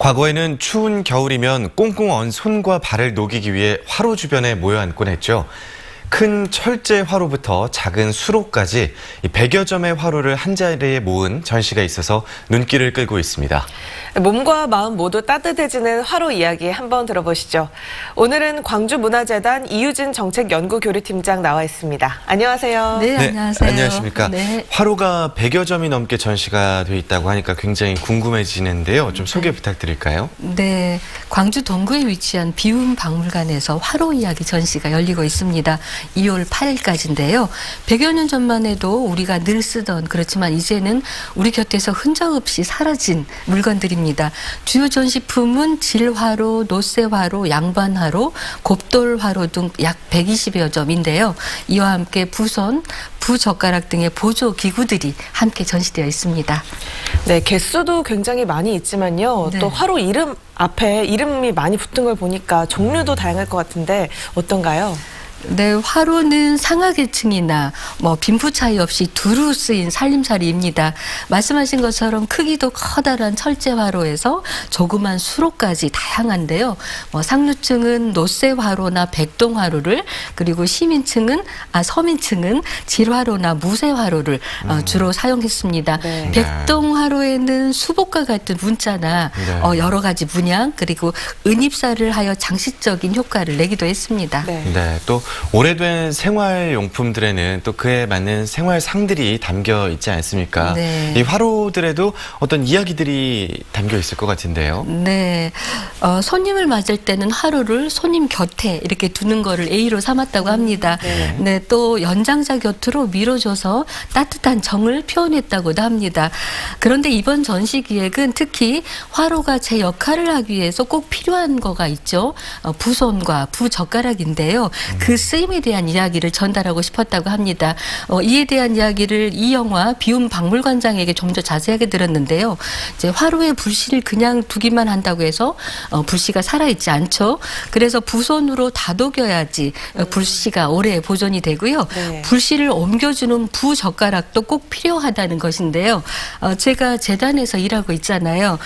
과거에는 추운 겨울이면 꽁꽁 언 손과 발을 녹이기 위해 화로 주변에 모여 앉곤 했죠. 큰 철제 화로부터 작은 수로까지 100여 점의 화로를 한자리에 모은 전시가 있어서 눈길을 끌고 있습니다. 몸과 마음 모두 따뜻해지는 화로 이야기 한번 들어보시죠. 오늘은 광주문화재단 이유진 정책연구교류팀장 나와 있습니다. 안녕하세요. 네, 안녕하세요. 안녕하십니까. 네. 화로가 100여 점이 넘게 전시가 돼 있다고 하니까 굉장히 궁금해지는데요. 좀 소개 부탁드릴까요? 네, 광주 동구에 위치한 비움박물관에서 화로 이야기 전시가 열리고 있습니다. 2월 8일까지인데요. 100여 년 전만 해도 우리가 늘 쓰던, 그렇지만 이제는 우리 곁에서 흔적 없이 사라진 물건들입니다. 주요 전시품은 질화로, 노쇠화로, 양반화로, 곱돌화로 등 약 120여 점인데요. 이와 함께 부손, 부젓가락 등의 보조 기구들이 함께 전시되어 있습니다. 네, 개수도 굉장히 많이 있지만요. 네. 또 화로 이름 앞에 이름이 많이 붙은 걸 보니까 종류도 다양할 것 같은데 어떤가요? 네, 화로는 상하계층이나 빈부 차이 없이 두루 쓰인 살림살이입니다. 말씀하신 것처럼 크기도 커다란 철제 화로에서 조그만 수로까지 다양한데요. 상류층은 노쇠 화로나 백동 화로를, 그리고 서민층은 질화로나 무쇠 화로를 주로 사용했습니다. 네. 백동 화로에는 수복과 같은 문자나 네. 여러 가지 문양, 그리고 은입사를 하여 장식적인 효과를 내기도 했습니다. 네, 또 오래된 생활용품들에는 또 그에 맞는 생활상들이 담겨 있지 않습니까? 네. 이 화로들에도 어떤 이야기들이 담겨 있을 것 같은데요. 네, 손님을 맞을 때는 화로를 손님 곁에 이렇게 두는 거를 예의로 삼았다고 합니다. 네, 또 연장자 곁으로 밀어줘서 따뜻한 정을 표현했다고도 합니다. 그런데 이번 전시 기획은 특히 화로가 제 역할을 하기 위해서 꼭 필요한 거가 있죠. 부손과 부젓가락인데요. 그 쓰임에 대한 이야기를 전달하고 싶었다고 합니다. 이에 대한 이야기를 이영화 비움박물관장에게 좀 더 자세하게 들었는데요. 이제 화로에 불씨를 그냥 두기만 한다고 해서 불씨가 살아있지 않죠. 그래서 부손으로 다독여야지 불씨가 오래 보존이 되고요. 네. 불씨를 옮겨주는 부젓가락도 꼭 필요하다는 것인데요. 제가 재단에서 일하고 있잖아요.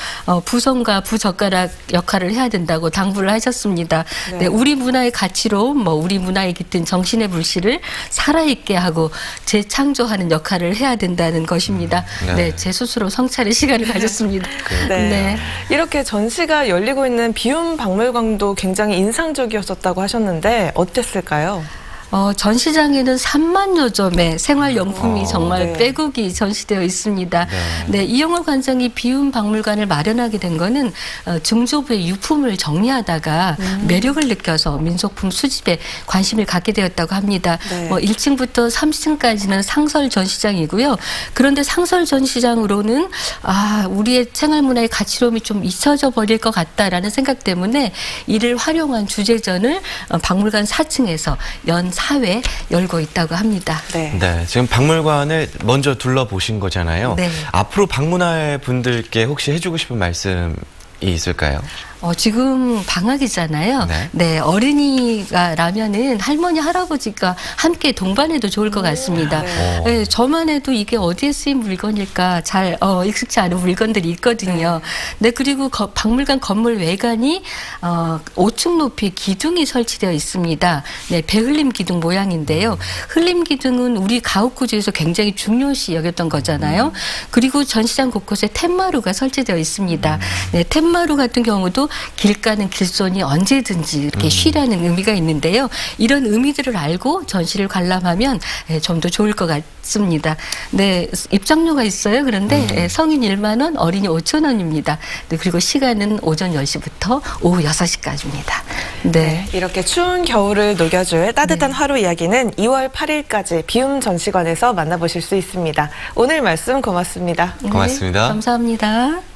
부손과 부젓가락 역할을 해야 된다고 당부를 하셨습니다. 네, 우리 문화의 가치로 우리 문화에 깃든 정신의 불씨를 살아있게 하고 재창조하는 역할을 해야 된다는 것입니다. 네, 제 스스로 성찰의 시간을 가졌습니다. 네. 이렇게 전시가 열리고 있는 비움박물관도 굉장히 인상적이었었다고 하셨는데 어땠을까요? 전시장에는 3만여 점의 생활용품이 정말 네. 빼곡이 전시되어 있습니다. 네, 이영화 관장이 비움박물관을 마련하게 된 거는 증조부의 유품을 정리하다가 매력을 느껴서 민속품 수집에 관심을 갖게 되었다고 합니다. 네. 1층부터 3층까지는 상설 전시장이고요. 그런데 상설 전시장으로는 우리의 생활문화의 가치로움이 좀 잊혀져 버릴 것 같다라는 생각 때문에 이를 활용한 주제전을 박물관 4층에서 연 4회 열고 있다고 합니다. 네, 지금 박물관을 먼저 둘러보신 거잖아요. 네. 앞으로 방문할 분들께 혹시 해주고 싶은 말씀이 있을까요? 지금 방학이잖아요. 네, 어린이가라면은 할머니, 할아버지가 함께 동반해도 좋을 것 같습니다. 네, 저만 해도 이게 어디에 쓰인 물건일까 잘 익숙치 않은 물건들이 있거든요. 네, 그리고 박물관 건물 외관이 5층 높이의 기둥이 설치되어 있습니다. 네, 배흘림 기둥 모양인데요. 흘림 기둥은 우리 가옥구조에서 굉장히 중요시 여겼던 거잖아요. 그리고 전시장 곳곳에 툇마루가 설치되어 있습니다. 네, 툇마루 같은 경우도 길가는 길손이 언제든지 이렇게 쉬라는 의미가 있는데요. 이런 의미들을 알고 전시를 관람하면 좀 더 좋을 것 같습니다. 네, 입장료가 있어요. 그런데 성인 1만 원, 어린이 5천 원입니다. 네, 그리고 시간은 오전 10시부터 오후 6시까지입니다. 네. 이렇게 추운 겨울을 녹여줄 따뜻한 화로 이야기는 2월 8일까지 비움 전시관에서 만나보실 수 있습니다. 오늘 말씀 고맙습니다. 고맙습니다. 네, 감사합니다.